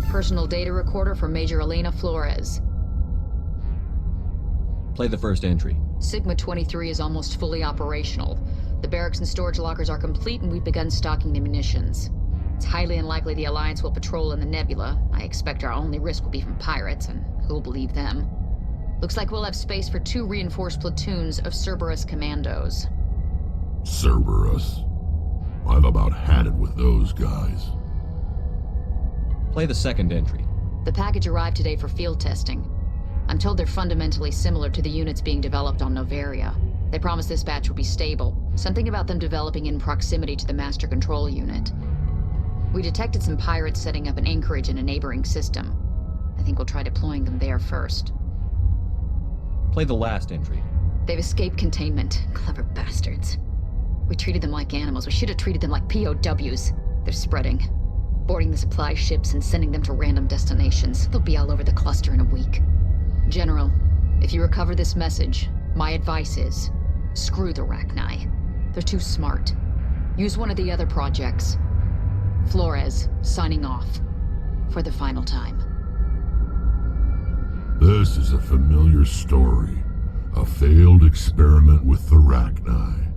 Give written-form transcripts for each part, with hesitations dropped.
Personal data recorder for Major Elena Flores. Play the first entry. Sigma 23 is almost fully operational. The barracks and storage lockers are complete, and we've begun stocking the munitions. It's highly unlikely the Alliance will patrol in the nebula. I expect our only risk will be from pirates, and who'll believe them? Looks like we'll have space for 2 reinforced platoons of Cerberus commandos. Cerberus? I've about had it with those guys. Play the second entry. The package arrived today for field testing. I'm told they're fundamentally similar to the units being developed on Noveria. They promise this batch will be stable. Something about them developing in proximity to the master control unit. We detected some pirates setting up an anchorage in a neighboring system. I think we'll try deploying them there first. Play the last entry. They've escaped containment. Clever bastards. We treated them like animals. We should have treated them like POWs. They're spreading. Boarding the supply ships and sending them to random destinations. They'll be all over the cluster in a week. General, if you recover this message, my advice is, screw the Rachni. They're too smart. Use one of the other projects. Flores, signing off. For the final time. This is a familiar story. A failed experiment with the Rachni.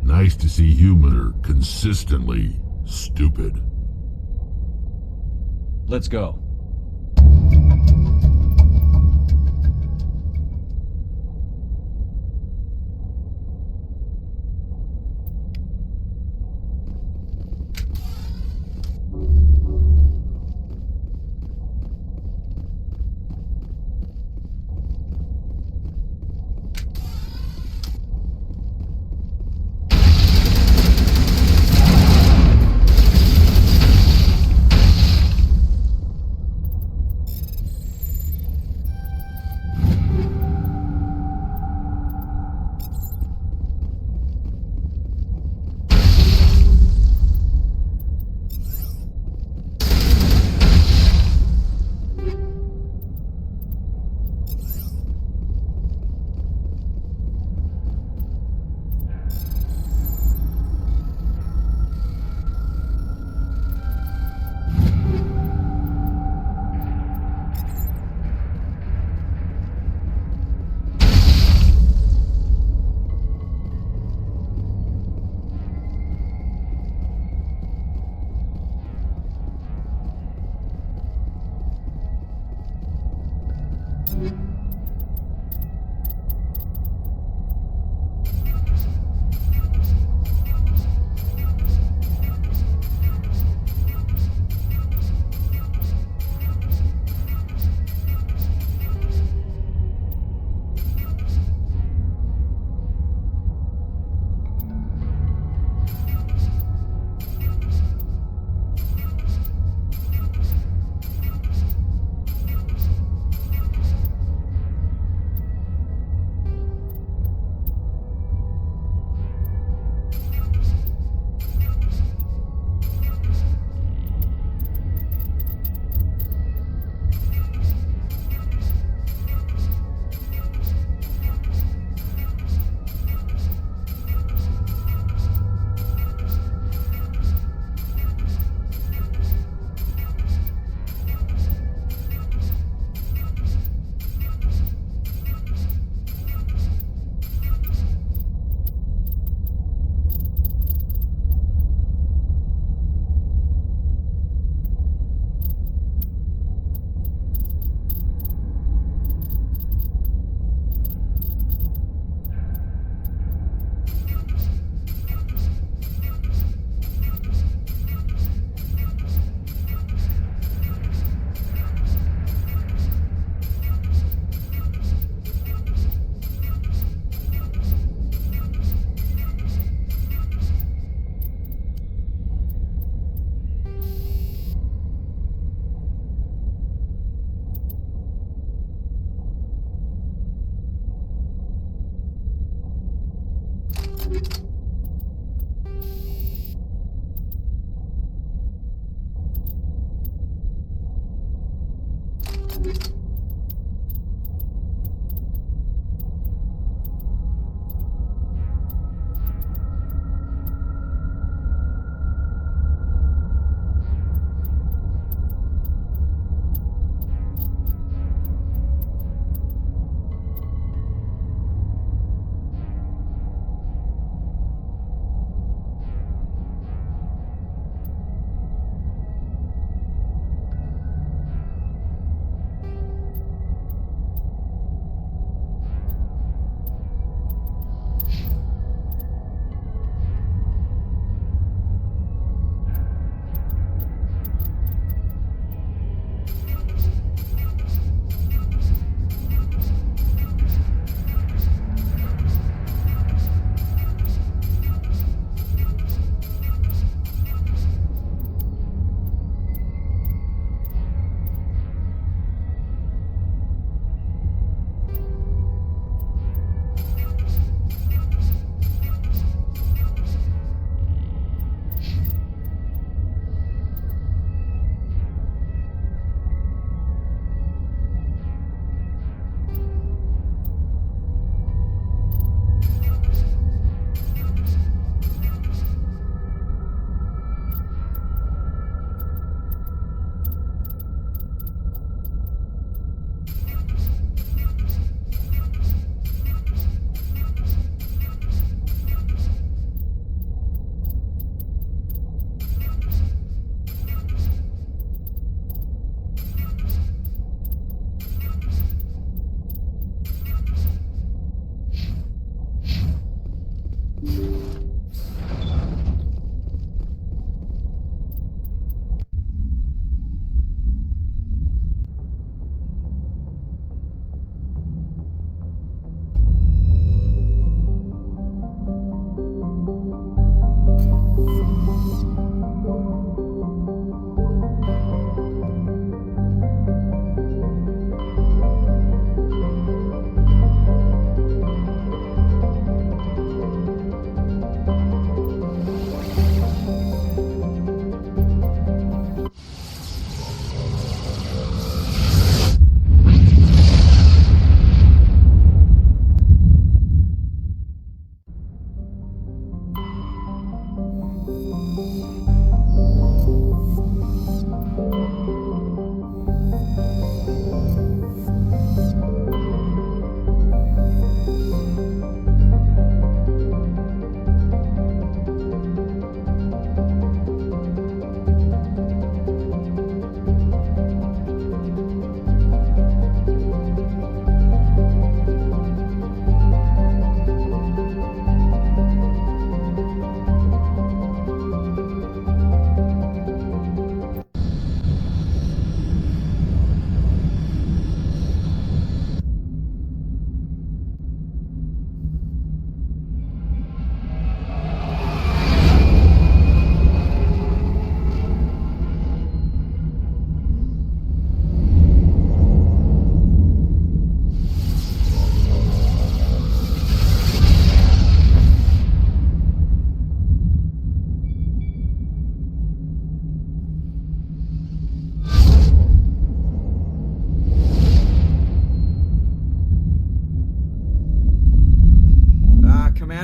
Nice to see humans are consistently stupid. Let's go.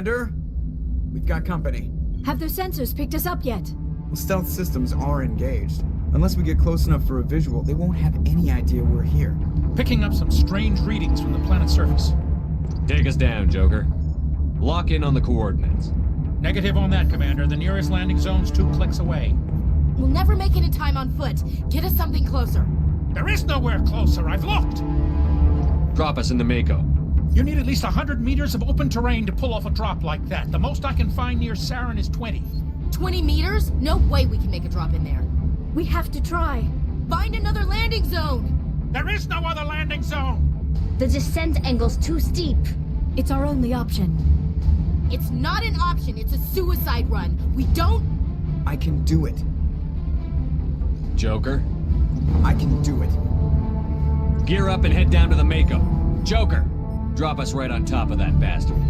Commander? We've got company. Have their sensors picked us up yet? Well, stealth systems are engaged. Unless we get close enough for a visual, they won't have any idea we're here. Picking up some strange readings from the planet's surface. Take us down, Joker. Lock in on the coordinates. Negative on that, Commander. The nearest landing zone's 2 clicks away. We'll never make it in time on foot. Get us something closer. There is nowhere closer. I've looked. Drop us in the Mako. You need at least 100 meters of open terrain to pull off a drop like that. The most I can find near Saren is 20. 20 meters? No way we can make a drop in there. We have to try. Find another landing zone! There is no other landing zone! The descent angle's too steep. It's our only option. It's not an option, it's a suicide run. We don't... I can do it. Joker, I can do it. gear up and head down to the Mako. Joker, drop us right on top of that bastard.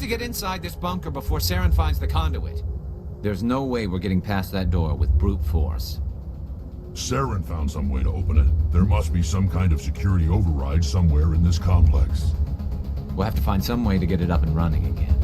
Get inside this bunker before Saren finds the conduit. There's no way we're getting past that door with brute force. Saren found some way to open it. There must be some kind of security override somewhere in this complex. We'll have to find some way to get it up and running again.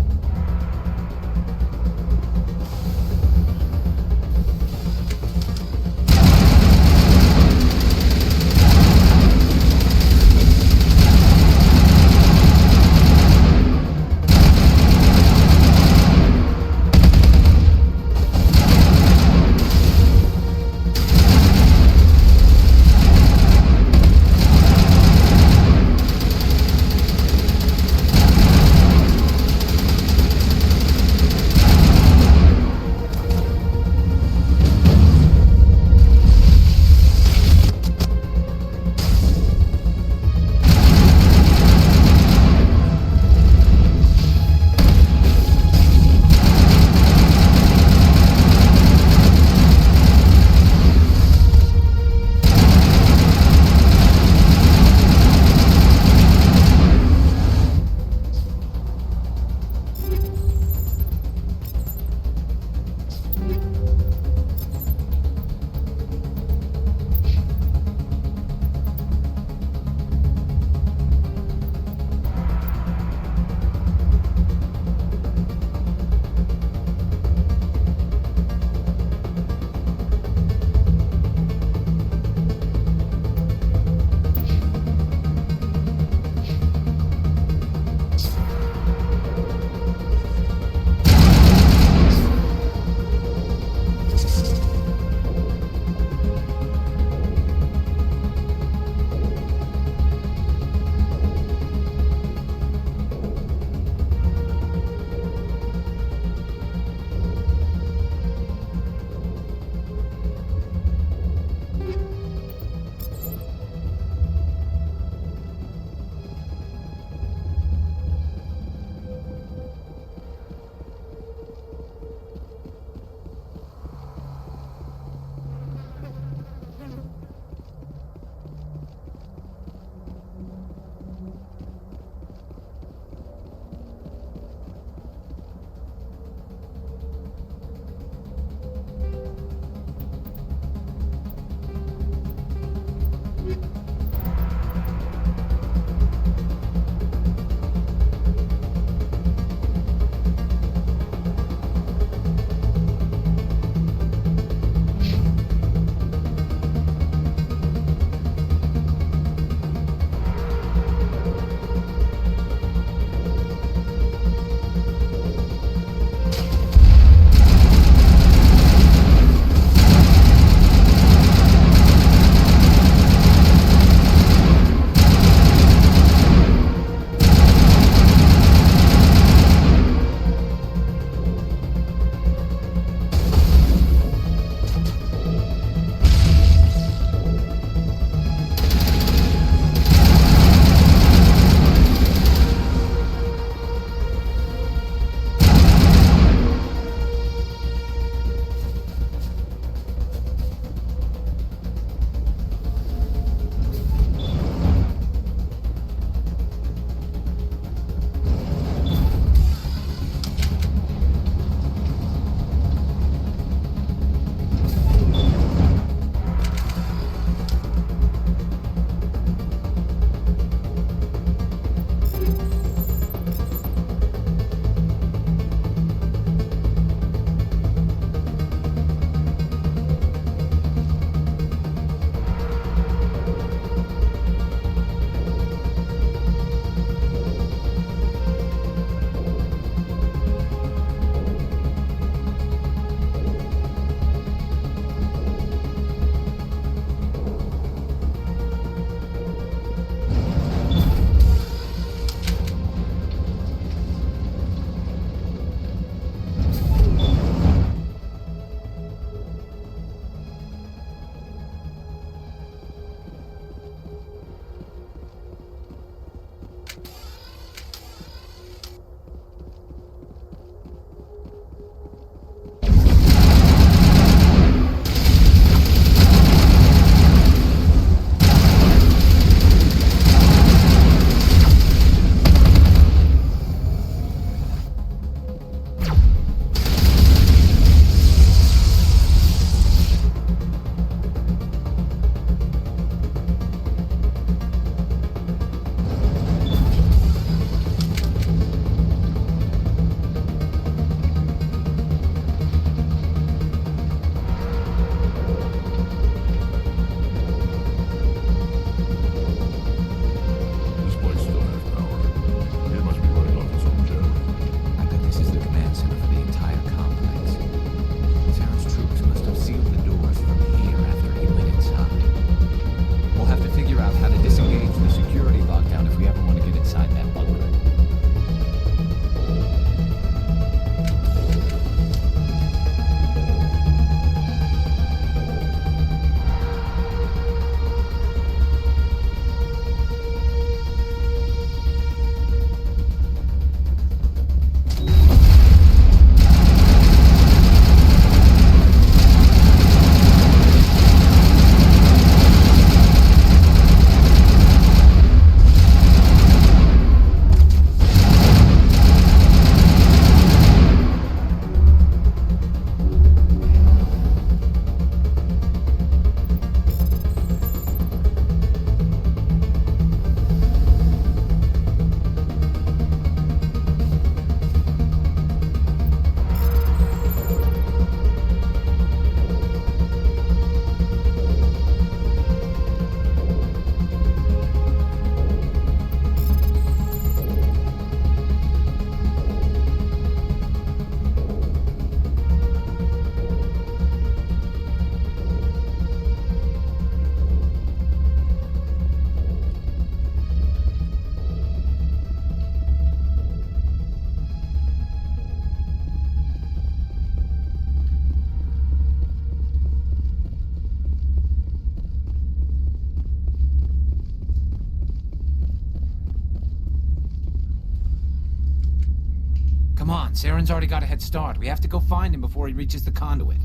Come on, Saren's already got a head start. We have to go find him before he reaches the conduit.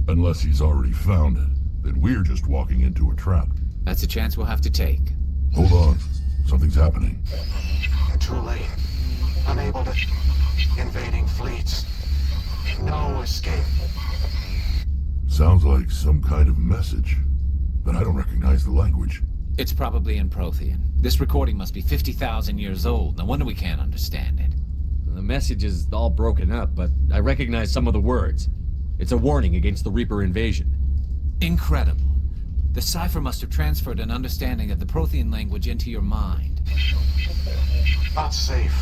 Unless he's already found it, then we're just walking into a trap. That's a chance we'll have to take. Hold on. Something's happening. Too late. Unable to... Invading fleets. No escape. Sounds like some kind of message, but I don't recognize the language. It's probably in Prothean. This recording must be 50,000 years old. No wonder we can't understand it. The message is all broken up, but I recognize some of the words. It's a warning against the Reaper invasion. Incredible. The cipher must have transferred an understanding of the Prothean language into your mind. Not safe.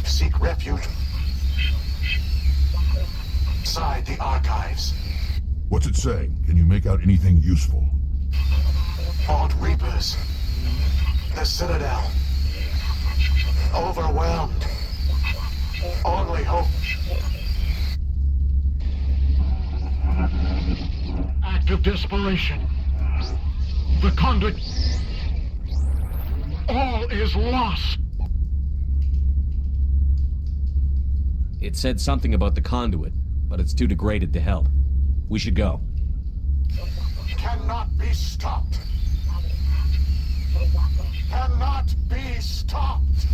Seek refuge. Inside the archives. What's it saying? Can you make out anything useful? Fought Reapers. The Citadel. Overwhelmed. Only hope. Act of desperation. The conduit. All is lost. It said something about the conduit, but it's too degraded to help. We should go. Cannot be stopped. Cannot be stopped.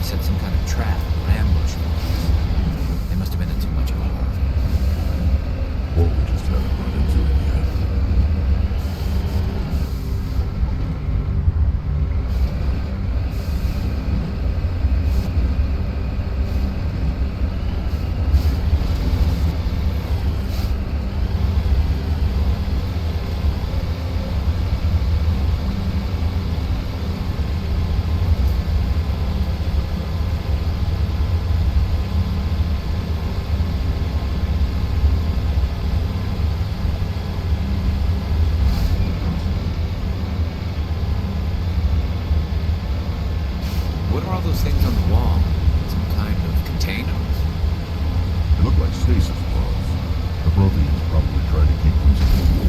set some kind of trap or ambush for us. They must have been in too much of a hurry. Or we just haven't run into it yet. What are all those things on the wall? Some kind of containers? They look like stasis pods. The Protheans probably tried to keep them secure.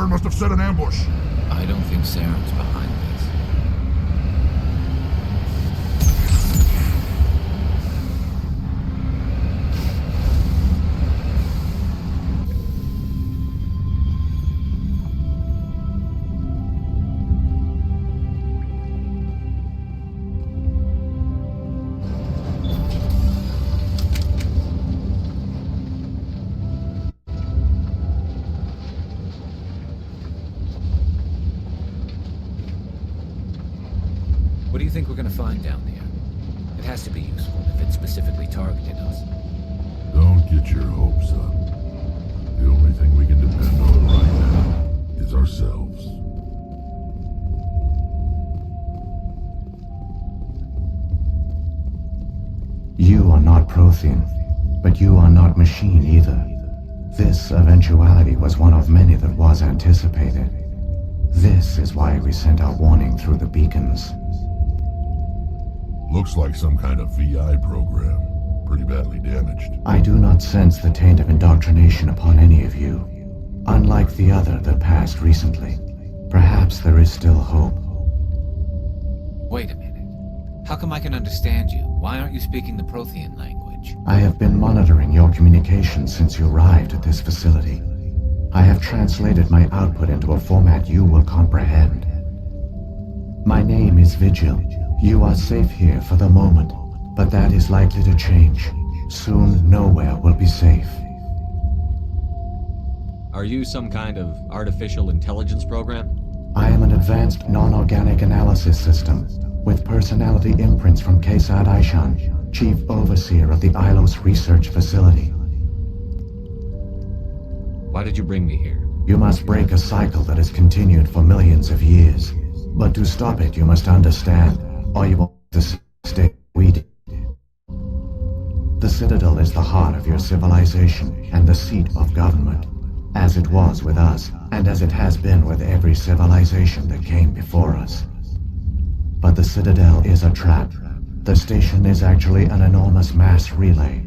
Saren must have set an ambush. I don't think Saren's behind this. What do you think we're gonna find down there? It has to be useful if it specifically targeted us. Don't get your hopes up. The only thing we can depend on right now is ourselves. You are not Prothean, but you are not machine either. This eventuality was one of many that was anticipated. This is why we sent our warning through the beacons. Looks like some kind of VI program. Pretty badly damaged. I do not sense the taint of indoctrination upon any of you. Unlike the other that passed recently. Perhaps there is still hope. Wait a minute. How come I can understand you? Why aren't you speaking the Prothean language? I have been monitoring your communications since you arrived at this facility. I have translated my output into a format you will comprehend. My name is Vigil. You are safe here for the moment, but that is likely to change. Soon, nowhere will be safe. Are you some kind of artificial intelligence program? I am an advanced non-organic analysis system, with personality imprints from Kesad Aishan, Chief Overseer of the Ilos Research Facility. Why did you bring me here? You must break a cycle that has continued for millions of years. But to stop it, you must understand, or you will stay we did. The Citadel is the heart of your civilization and the seat of government, as it was with us, and as it has been with every civilization that came before us. But the Citadel is a trap. The station is actually an enormous mass relay,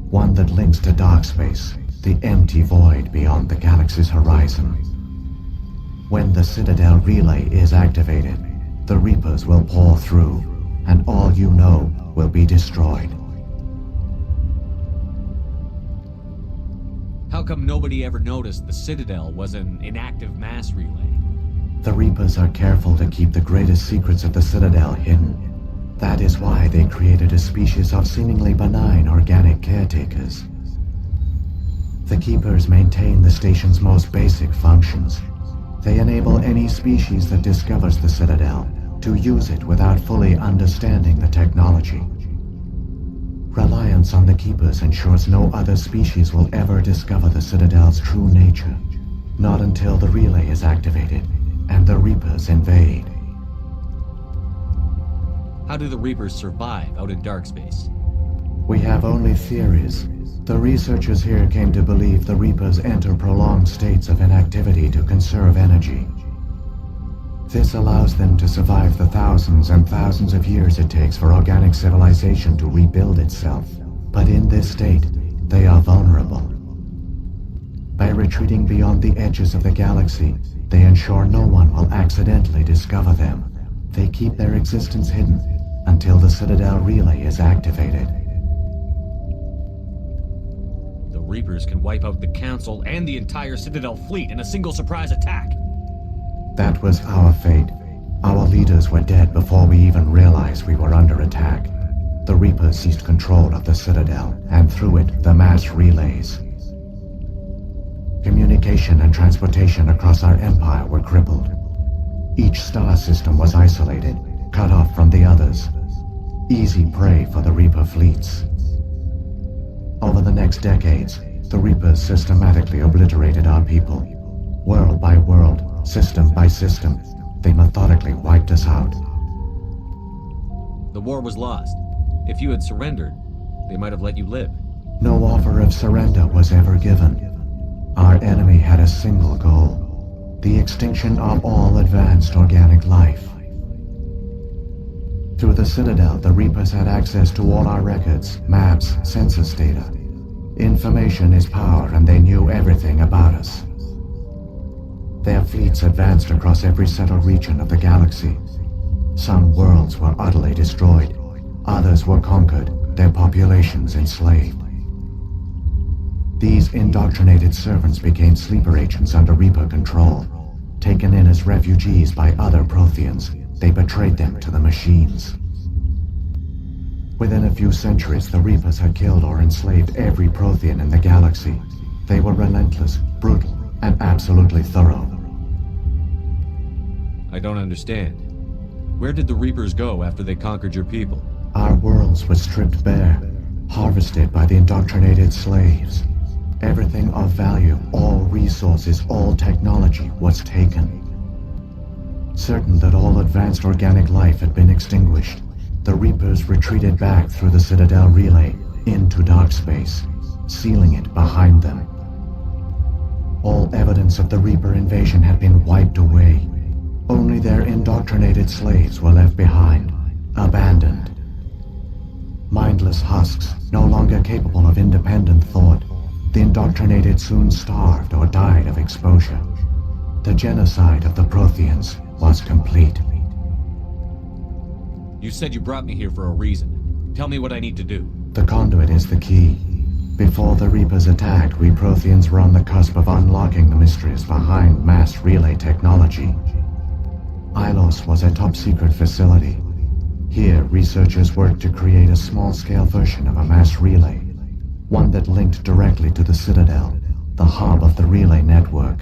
one that links to dark space, the empty void beyond the galaxy's horizon. When the Citadel relay is activated, the Reapers will pour through, and all you know will be destroyed. How come nobody ever noticed the Citadel was an inactive mass relay? The Reapers are careful to keep the greatest secrets of the Citadel hidden. That is why they created a species of seemingly benign organic caretakers. The Keepers maintain the station's most basic functions. They enable any species that discovers the Citadel to use it without fully understanding the technology. Reliance on the Keepers ensures no other species will ever discover the Citadel's true nature. Not until the relay is activated and the Reapers invade. How do the Reapers survive out in dark space? We have only theories. The researchers here came to believe the Reapers enter prolonged states of inactivity to conserve energy. This allows them to survive the thousands and thousands of years it takes for organic civilization to rebuild itself. But in this state, they are vulnerable. By retreating beyond the edges of the galaxy, they ensure no one will accidentally discover them. They keep their existence hidden until the Citadel relay is activated. The Reapers can wipe out the Council and the entire Citadel fleet in a single surprise attack. That was our fate. Our leaders were dead before we even realized we were under attack. The Reapers seized control of the Citadel, and through it, the mass relays. Communication and transportation across our empire were crippled. Each star system was isolated, cut off from the others. Easy prey for the Reaper fleets. Over the next decades, the Reapers systematically obliterated our people. World by world, system by system, they methodically wiped us out. The war was lost. If you had surrendered, they might have let you live. No offer of surrender was ever given. Our enemy had a single goal: the extinction of all advanced organic life. Through the Citadel, the Reapers had access to all our records, maps, census data. Information is power, and they knew everything about us. Their fleets advanced across every settled region of the galaxy. Some worlds were utterly destroyed, others were conquered, their populations enslaved. These indoctrinated servants became sleeper agents under Reaper control. Taken in as refugees by other Protheans, they betrayed them to the machines. Within a few centuries, the Reapers had killed or enslaved every Prothean in the galaxy. They were relentless, brutal, and absolutely thorough. I don't understand. Where did the Reapers go after they conquered your people? Our worlds were stripped bare, harvested by the indoctrinated slaves. Everything of value, all resources, all technology was taken. Certain that all advanced organic life had been extinguished, the Reapers retreated back through the Citadel relay into dark space, sealing it behind them. All evidence of the Reaper invasion had been wiped away. Only their indoctrinated slaves were left behind, abandoned. Mindless husks, no longer capable of independent thought, the indoctrinated soon starved or died of exposure. The genocide of the Protheans was complete. You said you brought me here for a reason. Tell me what I need to do. The conduit is the key. Before the Reapers attacked, we Protheans were on the cusp of unlocking the mysteries behind mass relay technology. Ilos was a top-secret facility. Here, researchers worked to create a small-scale version of a mass relay, one that linked directly to the Citadel, the hub of the relay network.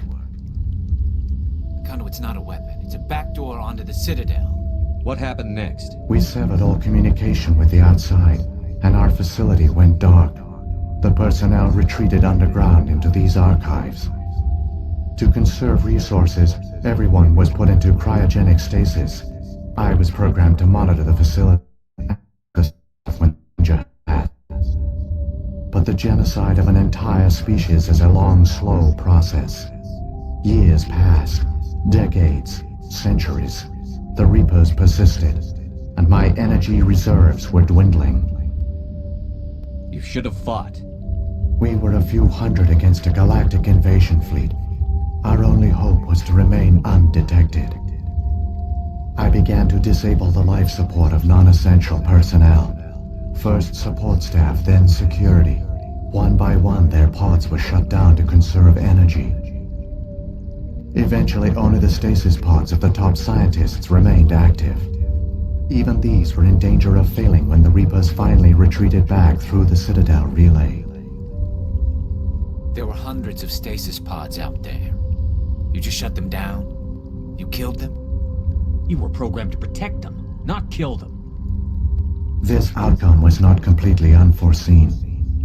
Conduit's not a weapon. It's a backdoor onto the Citadel. What happened next? We severed all communication with the outside, and our facility went dark. The personnel retreated underground into these archives. To conserve resources, everyone was put into cryogenic stasis. I was programmed to monitor the facility but the genocide of an entire species is a long, slow process. Years passed, decades, centuries. The Reapers persisted, and my energy reserves were dwindling. You should have fought. We were a few hundred against a galactic invasion fleet. Our only hope was to remain undetected. I began to disable the life support of non-essential personnel. First support staff, then security. One by one, their pods were shut down to conserve energy. Eventually, only the stasis pods of the top scientists remained active. Even these were in danger of failing when the Reapers finally retreated back through the Citadel relay. There were hundreds of stasis pods out there. You just shut them down? You killed them? You were programmed to protect them, not kill them. This outcome was not completely unforeseen.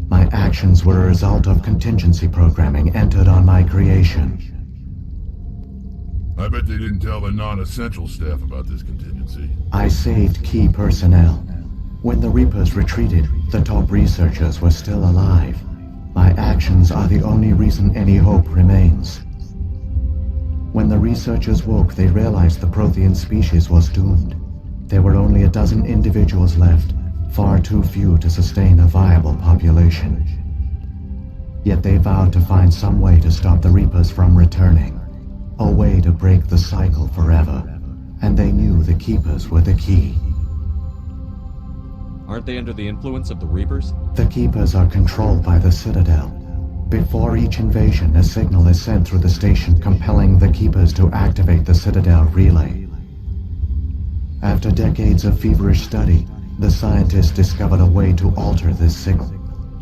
My actions were a result of contingency programming entered on my creation. I bet they didn't tell the non-essential staff about this contingency. I saved key personnel. When the Reapers retreated, the top researchers were still alive. My actions are the only reason any hope remains. When the researchers woke, they realized the Prothean species was doomed. There were only a dozen individuals left, far too few to sustain a viable population. Yet they vowed to find some way to stop the Reapers from returning. A way to break the cycle forever. And they knew the Keepers were the key. Aren't they under the influence of the Reapers? The Keepers are controlled by the Citadel. Before each invasion, a signal is sent through the station compelling the Keepers to activate the Citadel relay. After decades of feverish study, the scientists discovered a way to alter this signal.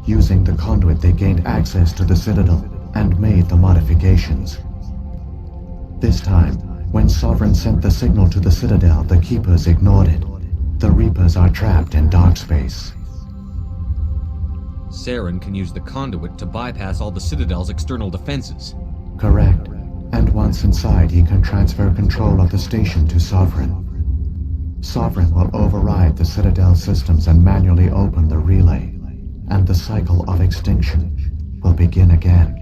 Using the conduit, they gained access to the Citadel and made the modifications. This time, when Sovereign sent the signal to the Citadel, the Keepers ignored it. The Reapers are trapped in dark space. Saren can use the conduit to bypass all the Citadel's external defenses. Correct. And once inside, he can transfer control of the station to Sovereign. Sovereign will override the Citadel systems and manually open the relay. And the cycle of extinction will begin again.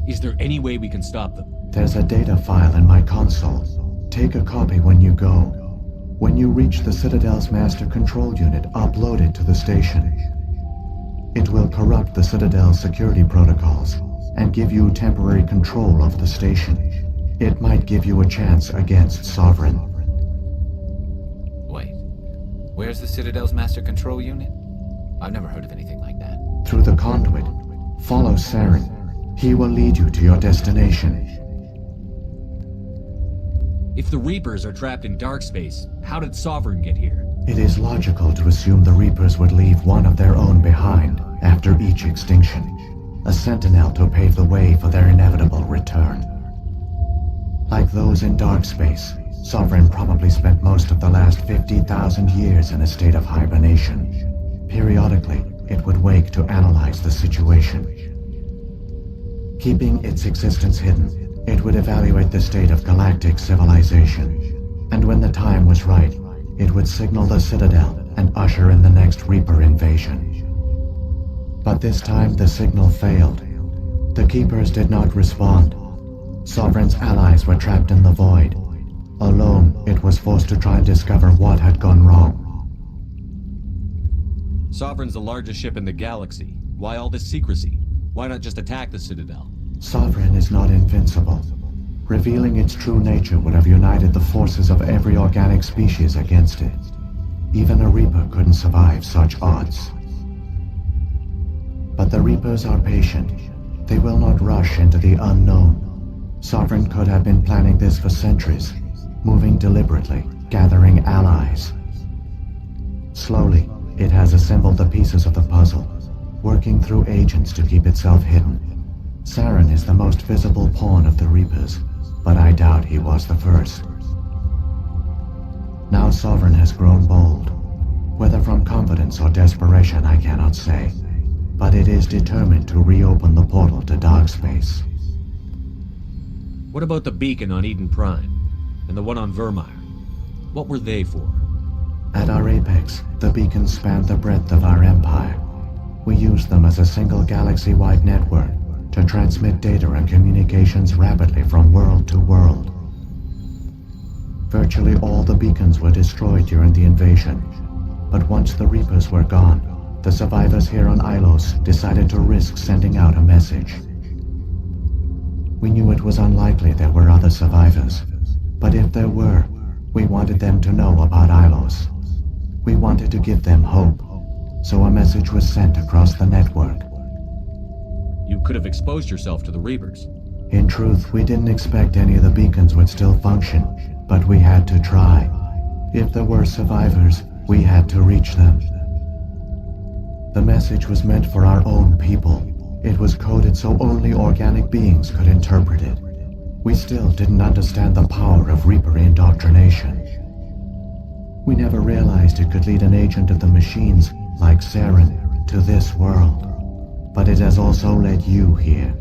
Is there any way we can stop them? There's a data file in my console. Take a copy when you go. When you reach the Citadel's master control unit, upload it to the station. It will corrupt the Citadel's security protocols, and give you temporary control of the station. It might give you a chance against Sovereign. Wait. Where's the Citadel's master control unit? I've never heard of anything like that. Through the conduit, follow Saren. He will lead you to your destination. If the Reapers are trapped in dark space, how did Sovereign get here? It is logical to assume the Reapers would leave one of their own behind after each extinction. A sentinel to pave the way for their inevitable return. Like those in dark space, Sovereign probably spent most of the last 50,000 years in a state of hibernation. Periodically, it would wake to analyze the situation. Keeping its existence hidden, it would evaluate the state of galactic civilization. And when the time was right, it would signal the Citadel and usher in the next Reaper invasion. But this time the signal failed. The Keepers did not respond. Sovereign's allies were trapped in the void. Alone, it was forced to try and discover what had gone wrong. Sovereign's the largest ship in the galaxy. Why all this secrecy? Why not just attack the Citadel? Sovereign is not invincible. Revealing its true nature would have united the forces of every organic species against it. Even a Reaper couldn't survive such odds. But the Reapers are patient. They will not rush into the unknown. Sovereign could have been planning this for centuries, moving deliberately, gathering allies. Slowly, it has assembled the pieces of the puzzle, working through agents to keep itself hidden. Saren is the most visible pawn of the Reapers, but I doubt he was the first. Now Sovereign has grown bold. Whether from confidence or desperation, I cannot say. But it is determined to reopen the portal to dark space. What about the beacon on Eden Prime? And the one on Vermeer? What were they for? At our apex, the beacons spanned the breadth of our empire. We used them as a single galaxy-wide network to transmit data and communications rapidly from world to world. Virtually all the beacons were destroyed during the invasion, but once the Reapers were gone, the survivors here on Ilos decided to risk sending out a message. We knew it was unlikely there were other survivors, but if there were, we wanted them to know about Ilos. We wanted to give them hope, so a message was sent across the network. You could have exposed yourself to the Reapers. In truth, we didn't expect any of the beacons would still function, but we had to try. If there were survivors, we had to reach them. The message was meant for our own people. It was coded so only organic beings could interpret it. We still didn't understand the power of Reaper indoctrination. We never realized it could lead an agent of the machines, like Saren, to this world. But it has also led you here.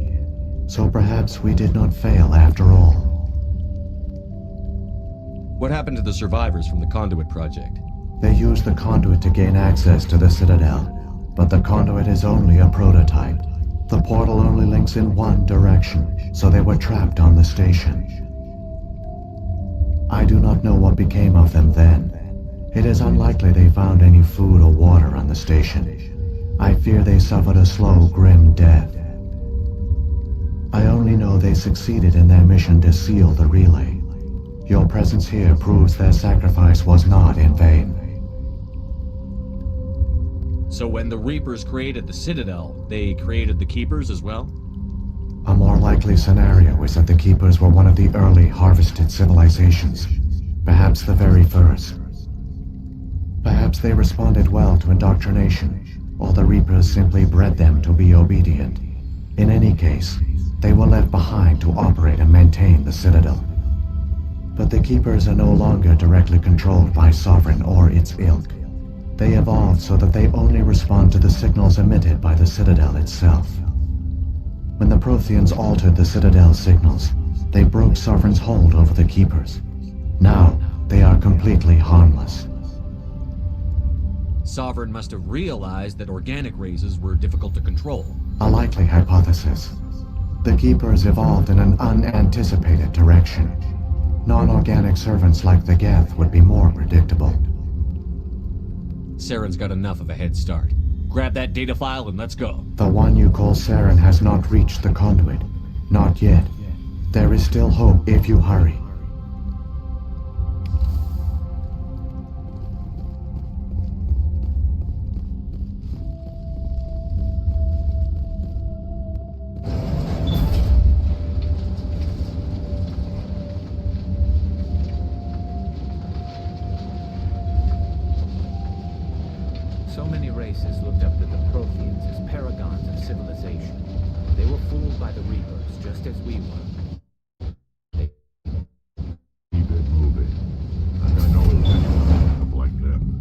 So perhaps we did not fail after all. What happened to the survivors from the Conduit project? They used the conduit to gain access to the Citadel, but the conduit is only a prototype. The portal only links in one direction, so they were trapped on the station. I do not know what became of them then. It is unlikely they found any food or water on the station. I fear they suffered a slow, grim death. I only know they succeeded in their mission to seal the relay. Your presence here proves their sacrifice was not in vain. So when the Reapers created the Citadel, they created the Keepers as well? A more likely scenario is that the Keepers were one of the early harvested civilizations, perhaps the very first. Perhaps they responded well to indoctrination, or the Reapers simply bred them to be obedient. In any case, they were left behind to operate and maintain the Citadel. But the Keepers are no longer directly controlled by Sovereign or its ilk. They evolved so that they only respond to the signals emitted by the Citadel itself. When the Protheans altered the Citadel's signals, they broke Sovereign's hold over the Keepers. Now, they are completely harmless. Sovereign must have realized that organic races were difficult to control. A likely hypothesis. The Keepers evolved in an unanticipated direction. Non-organic servants like the Geth would be more predictable. Saren's got enough of a head start. grab that data file and let's go. The one you call Saren has not reached the conduit. Not yet. There is still hope if you hurry. So many races looked up to the Protheans as paragons of civilization. They were fooled by the Reapers, just as we were. Keep it moving. And I know it's anyone like them.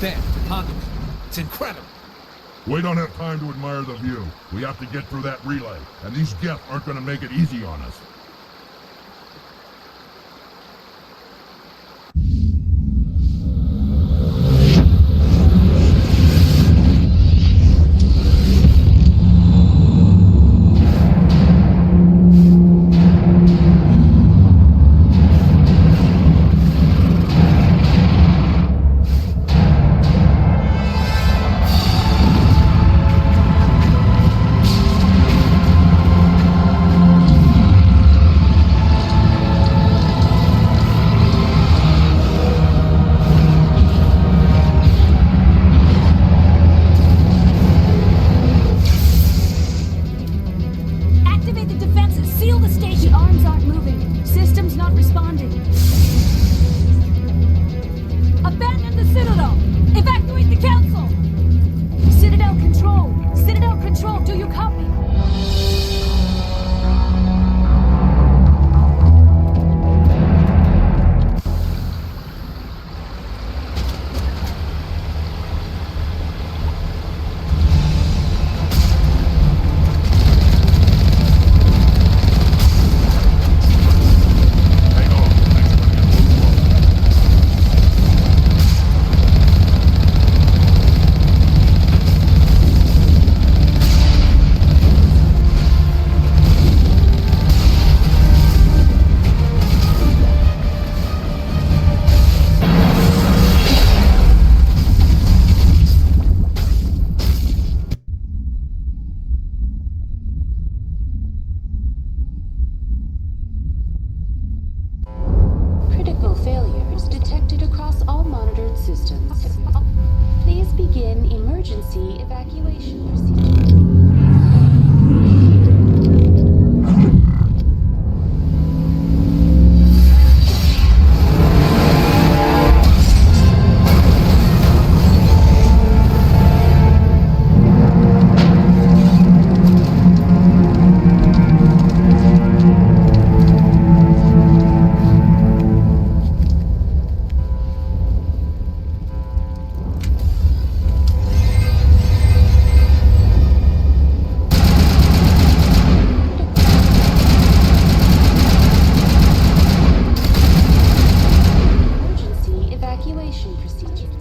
There, the conduit. It's incredible. We don't have time to admire the view. We have to get through that relay, and these Geth aren't going to make it easy on us. Abandon the Citadel! Evacuate the Council! Citadel Control! Citadel Control, do you copy? begin emergency evacuation procedures.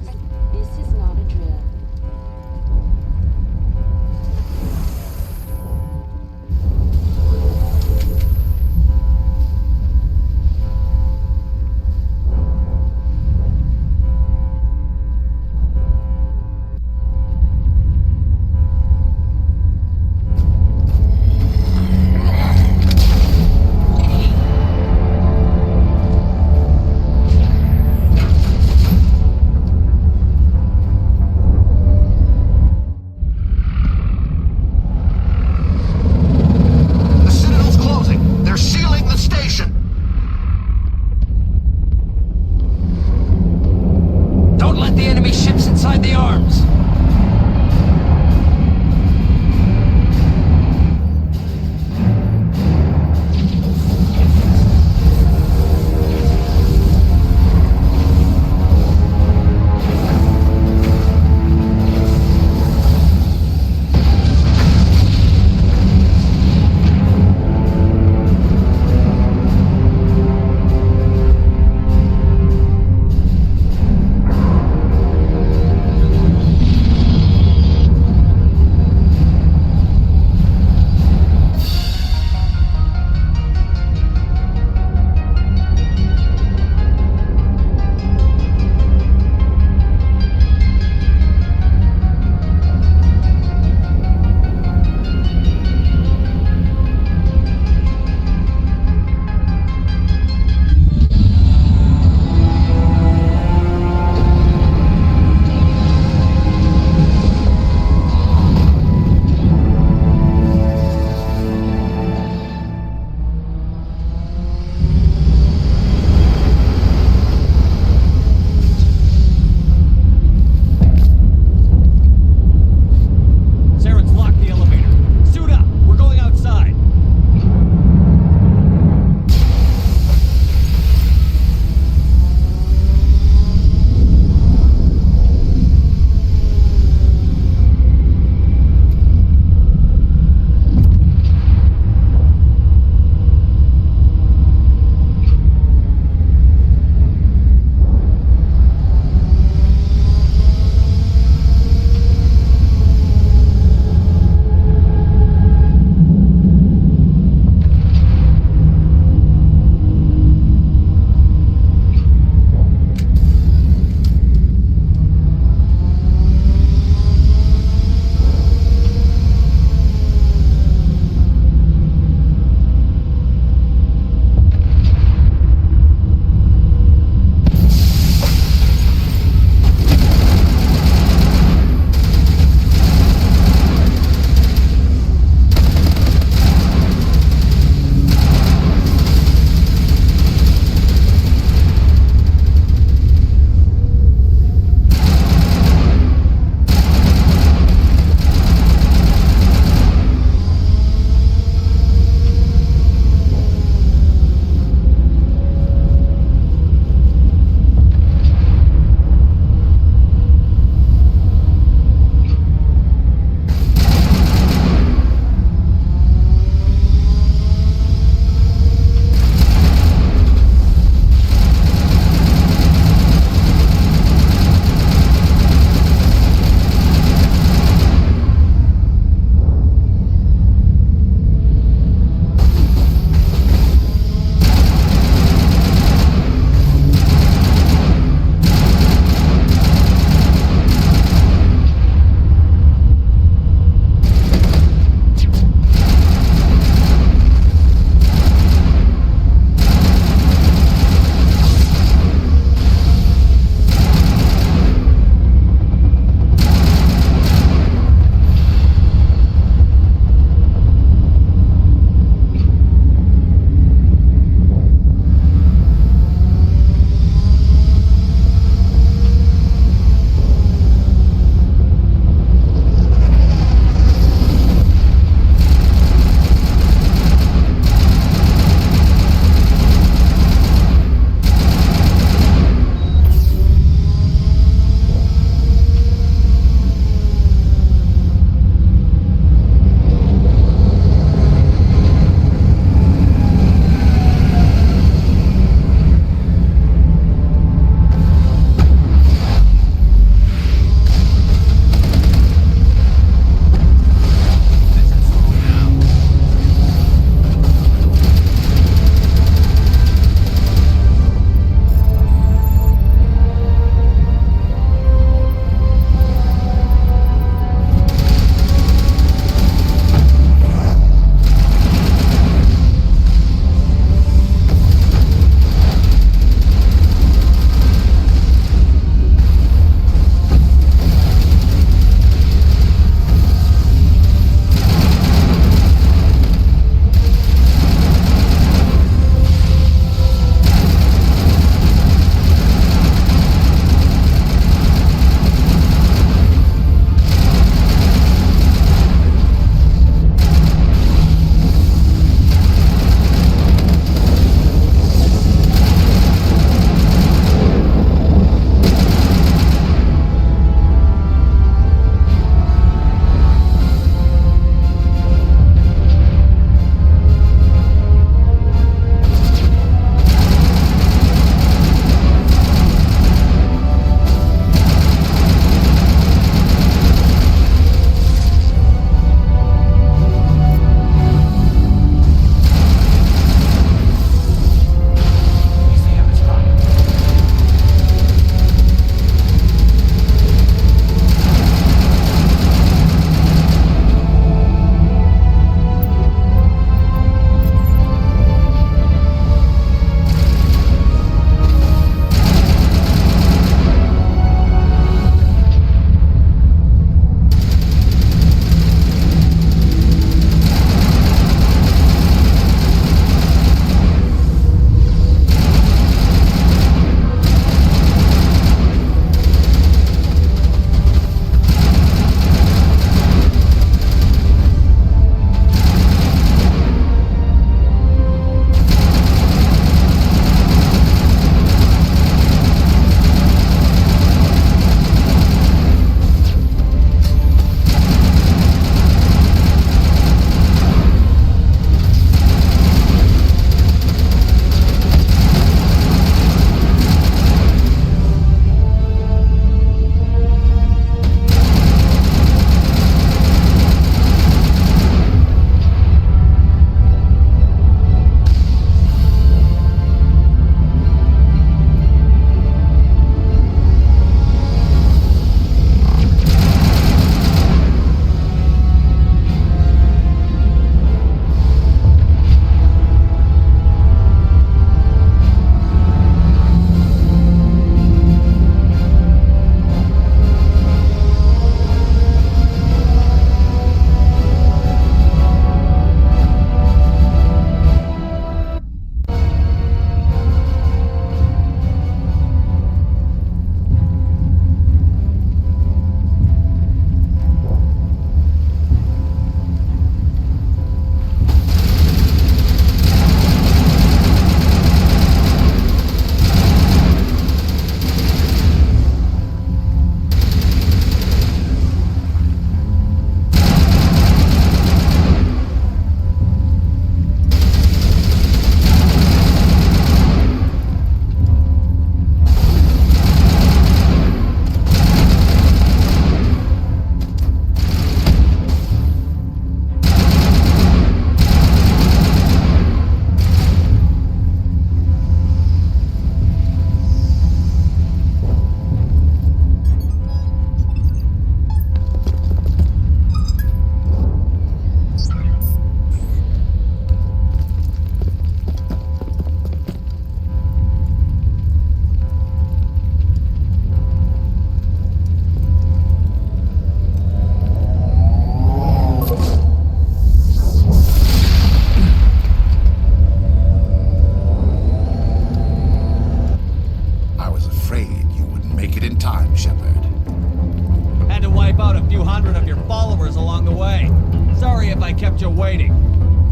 I kept you waiting.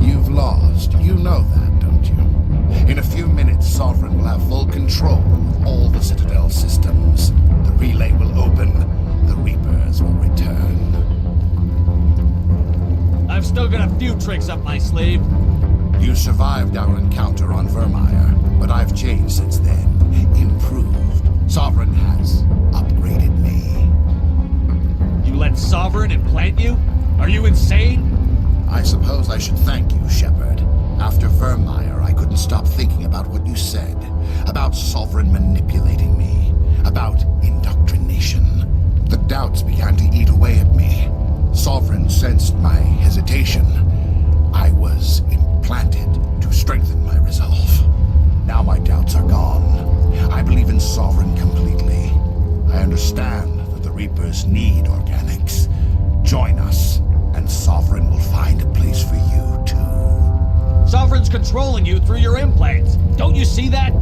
You've lost. You know that, don't you? In a few minutes, Sovereign will have full control of all the Citadel systems. The relay will open. The Reapers will return. I've still got a few tricks up my sleeve. You survived our encounter on Vermeer, but I've changed since then. Improved. Sovereign has upgraded me. You let Sovereign implant you? Are you insane? I suppose I should thank you, Shepard. After Vermeer, I couldn't stop thinking about what you said. About Sovereign manipulating me. About indoctrination. The doubts began to eat away at me. Sovereign sensed my hesitation. I was implanted to strengthen my resolve. Now my doubts are gone. I believe in Sovereign completely. I understand that the Reapers need organics. Join us, and Sovereign will find a place for you, too. Sovereign's controlling you through your implants. Don't you see that?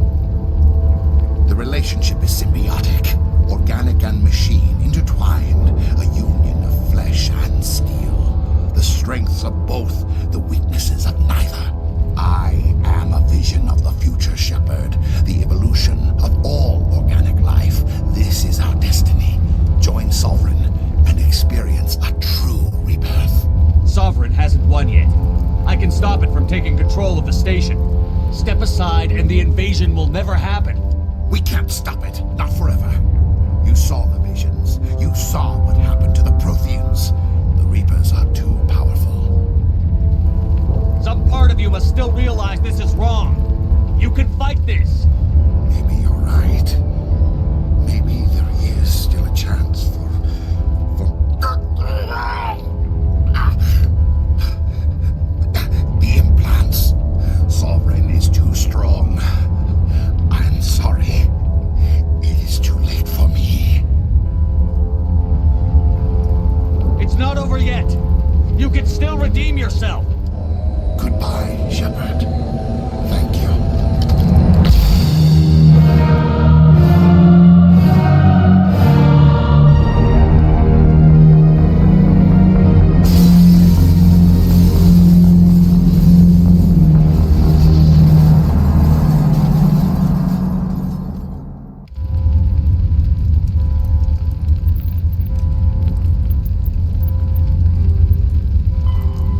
The relationship is symbiotic. Organic and machine intertwined. A union of flesh and steel. The strengths of both, the weaknesses of neither. I am a vision of the future, Shepard. The evolution of all organic life. This is our destiny. Join Sovereign and experience a true rebirth. Sovereign hasn't won yet. I can stop it from taking control of the station. Step aside and the invasion will never happen. We can't stop it. Not forever. You saw the visions. You saw what happened to the Protheans. The Reapers are too powerful. Some part of you must still realize this is wrong. You can fight this. Maybe you're right. Maybe there is still a chance for... The implants. Sovereign is too strong. I'm sorry. It is too late for me. It's not over yet. You can still redeem yourself. Goodbye, Shepard. Thank you.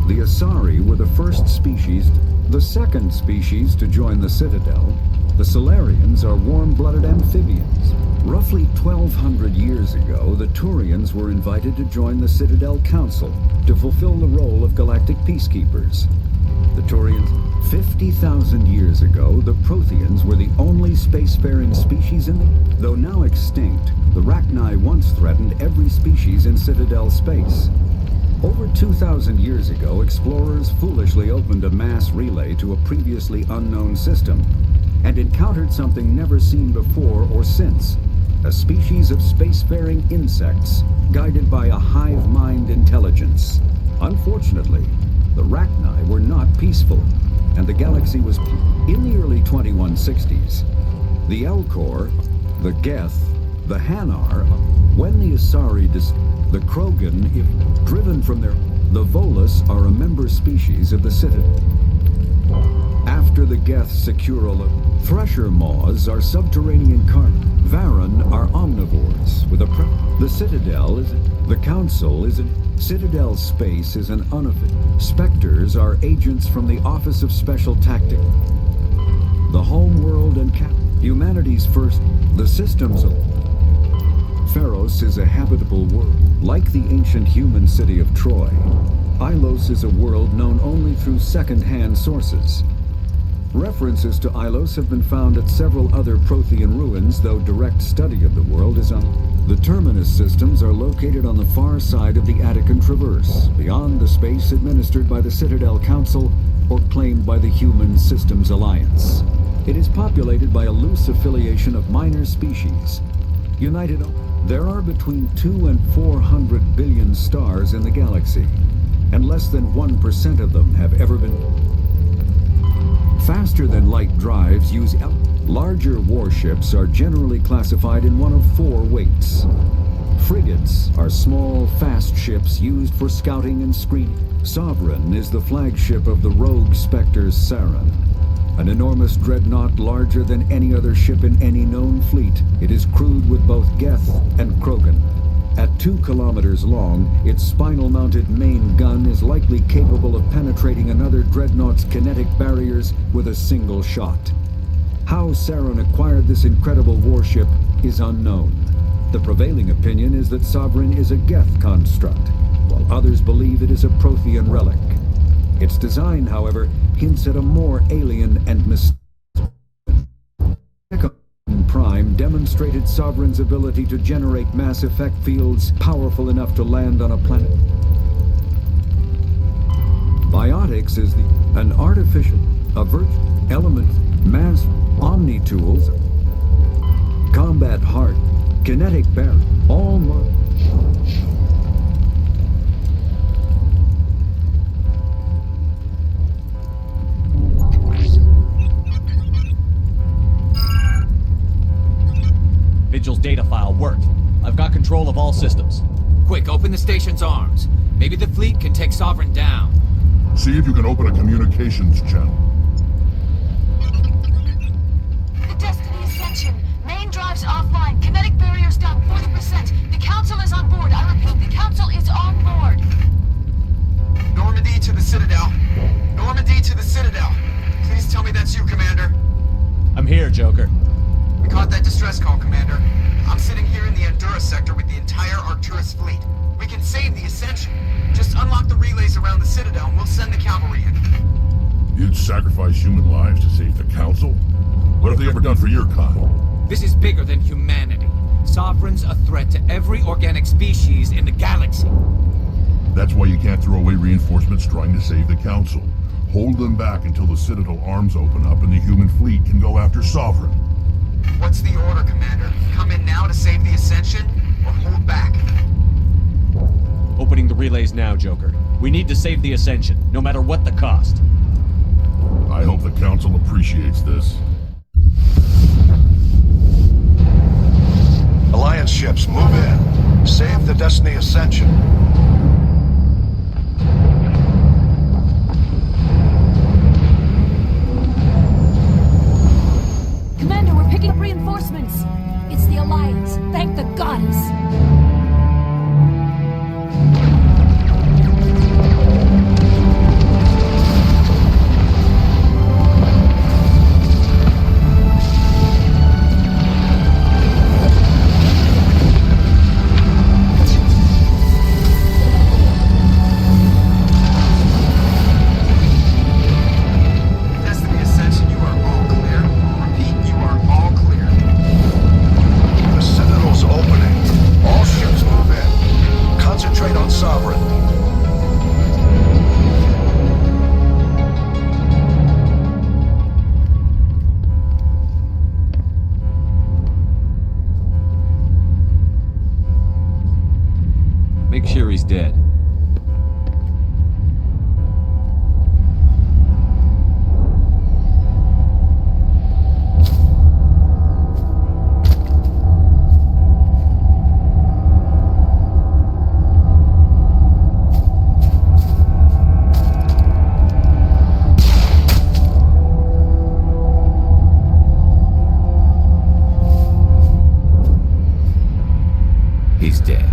The Asari were the first species, the second species to join the Citadel. The Solarians are warm-blooded amphibians. Roughly 1,200 years ago, the Turians were invited to join the Citadel Council to fulfill the role of galactic peacekeepers. The Turians, 50,000 years ago, the Protheans were the only spacefaring species in the... Though now extinct, the Rachni once threatened every species in Citadel space. Over 2,000 years ago, explorers foolishly opened a mass relay to a previously unknown system and encountered something never seen before or since, a species of spacefaring insects guided by a hive mind intelligence. Unfortunately, the Rachni were not peaceful, and the galaxy was... In the early 2160s, the Elcor, the Geth, the Hanar, when the Asari the Krogan, if driven from their... The Volus are a member species of the Citadel. After the Geth secure Thresher Maws are subterranean Varan are omnivores, with a The Citadel is... The Council is Citadel space is an unofficial... Spectres are agents from the Office of Special Tactics. The home world and humanity's first... The systems of... Pharos is a habitable world. Like the ancient human city of Troy, Ilos is a world known only through second-hand sources. References to Ilos have been found at several other Prothean ruins, though direct study of the world is The terminus systems are located on the far side of the Attican Traverse, beyond the space administered by the Citadel Council or claimed by the Human Systems Alliance. It is populated by a loose affiliation of minor species. United... There are between 200 and 400 billion stars in the galaxy, and less than 1% of them have ever been... Faster-than-light drives use... Larger warships are generally classified in one of 4 weights. Frigates are small, fast ships used for scouting and screening. Sovereign is the flagship of the rogue Spectres Saren. An enormous dreadnought larger than any other ship in any known fleet, it is crewed with both Geth and Krogan. At 2 kilometers long, its spinal-mounted main gun is likely capable of penetrating another dreadnought's kinetic barriers with a single shot. How Saren acquired this incredible warship is unknown. The prevailing opinion is that Sovereign is a Geth construct, while others believe it is a Prothean relic. Its design, however, hints at a more alien and mysterious. Prime demonstrated Sovereign's ability to generate mass effect fields powerful enough to land on a planet. Biotics is an artificial, virtual, element, mass, omni-tools, combat heart, kinetic barrier, all Vigil's data file worked. I've got control of all systems. Quick, open the station's arms. Maybe the fleet can take Sovereign down. See if you can open a communications channel. The Destiny Ascension. Main drives offline. Kinetic barriers down 40%. The Council is on board. I repeat, the Council is on board. Normandy to the Citadel. Normandy to the Citadel. Please tell me that's you, Commander. I'm here, Joker. We caught that distress call, Commander. I'm sitting here in the Endura sector with the entire Arcturus fleet. We can save the Ascension. Just unlock the relays around the Citadel and we'll send the cavalry in. You'd sacrifice human lives to save the Council? What have they ever done for your kind? This is bigger than humanity. Sovereign's a threat to every organic species in the galaxy. That's why you can't throw away reinforcements trying to save the Council. Hold them back until the Citadel arms open up and the human fleet can go after Sovereign. What's the order, Commander? Come in now to save the Ascension, or hold back? Opening the relays now, Joker. We need to save the Ascension, no matter what the cost. I hope the Council appreciates this. Alliance ships, move in. Save the Destiny Ascension. Commander, we're picking up reinforcements. It's the Alliance. Thank the goddess. Make sure he's dead. He's dead.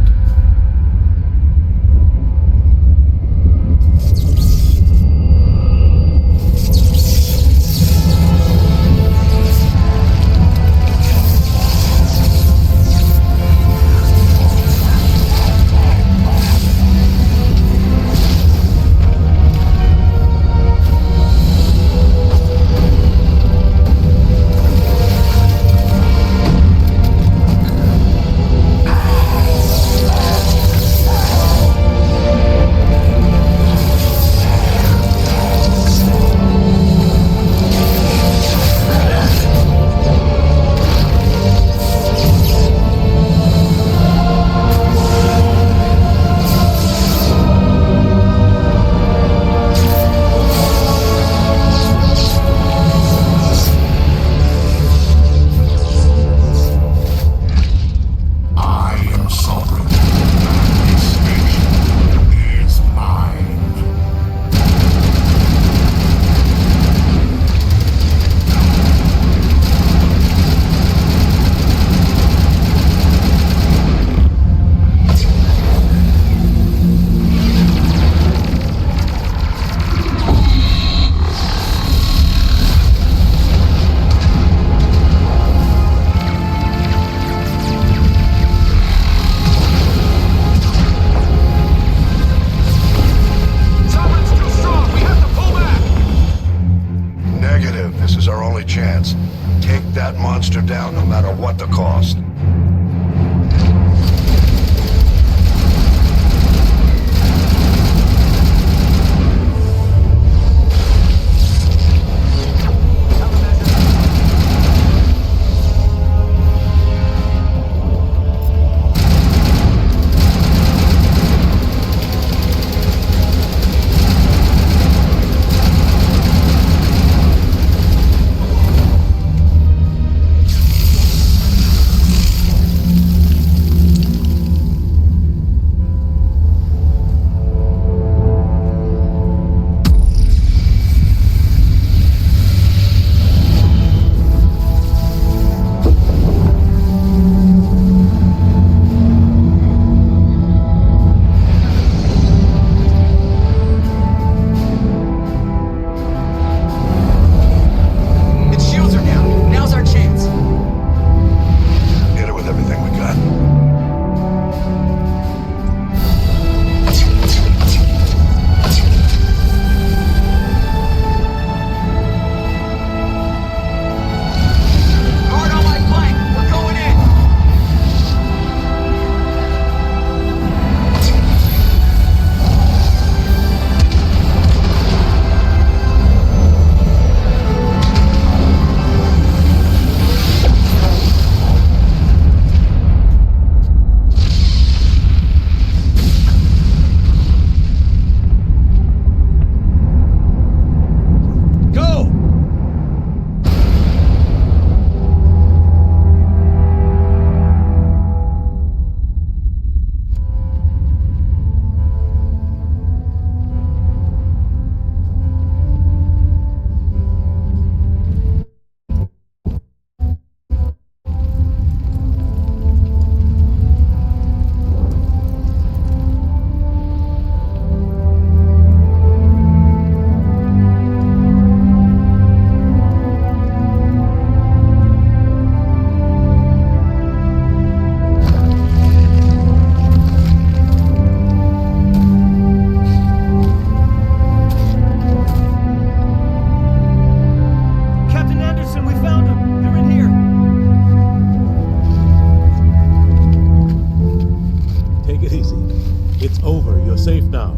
It's over. You're safe now.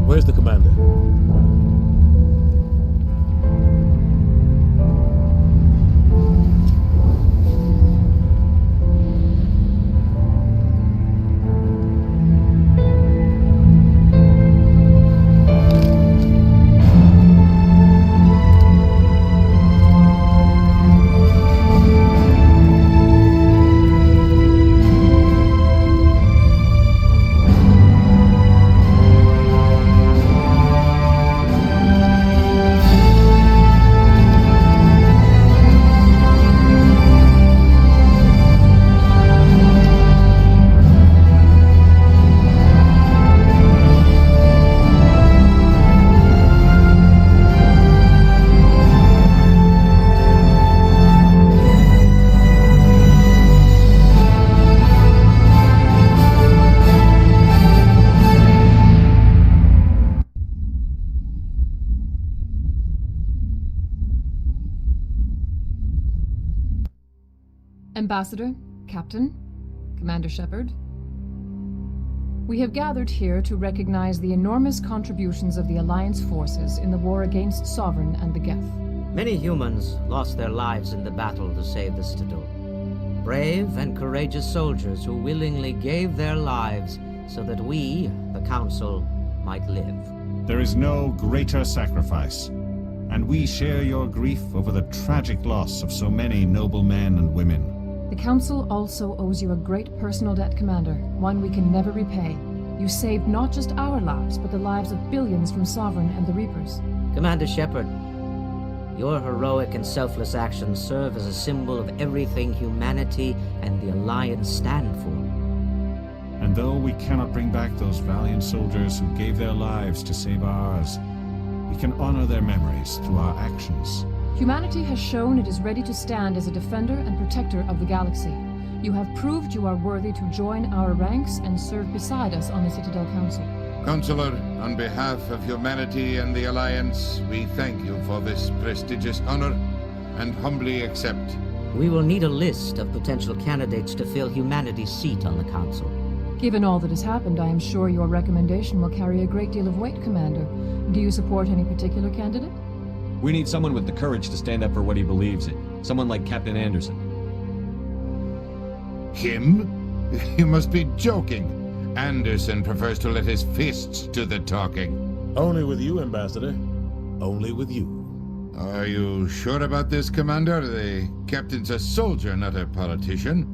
Where's the commander? Ambassador, Captain, Commander Shepard. We have gathered here to recognize the enormous contributions of the Alliance forces in the war against Sovereign and the Geth. Many humans lost their lives in the battle to save the Citadel. Brave and courageous soldiers who willingly gave their lives so that we, the Council, might live. There is no greater sacrifice, and we share your grief over the tragic loss of so many noble men and women. The Council also owes you a great personal debt, Commander, one we can never repay. You saved not just our lives, but the lives of billions from Sovereign and the Reapers. Commander Shepard, your heroic and selfless actions serve as a symbol of everything humanity and the Alliance stand for. And though we cannot bring back those valiant soldiers who gave their lives to save ours, we can honor their memories through our actions. Humanity has shown it is ready to stand as a defender and protector of the galaxy. You have proved you are worthy to join our ranks and serve beside us on the Citadel Council. Counselor, on behalf of humanity and the Alliance, we thank you for this prestigious honor and humbly accept. We will need a list of potential candidates to fill humanity's seat on the Council. Given all that has happened, I am sure your recommendation will carry a great deal of weight, Commander. Do you support any particular candidate? We need someone with the courage to stand up for what he believes in. Someone like Captain Anderson. Him? You must be joking. Anderson prefers to let his fists do the talking. Only with you, Ambassador. Only with you. Are you sure about this, Commander? The captain's a soldier, not a politician.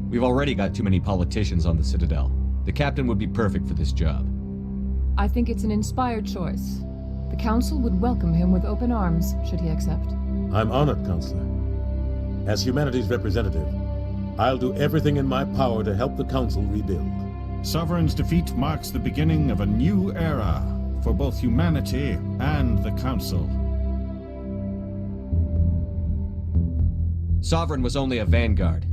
We've already got too many politicians on the Citadel. The captain would be perfect for this job. I think it's an inspired choice. The Council would welcome him with open arms, should he accept. I'm honored, Counselor. As humanity's representative, I'll do everything in my power to help the Council rebuild. Sovereign's defeat marks the beginning of a new era for both humanity and the Council. Sovereign was only a vanguard.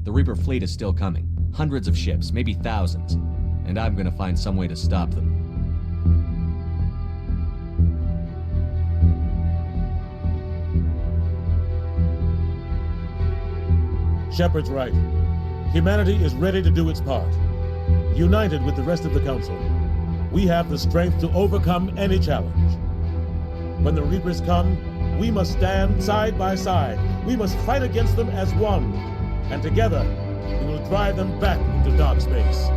The Reaper fleet is still coming. Hundreds of ships, maybe thousands. And I'm gonna find some way to stop them. Shepard's right. Humanity is ready to do its part. United with the rest of the Council, we have the strength to overcome any challenge. When the Reapers come, we must stand side by side. We must fight against them as one. And together, we will drive them back into dark space.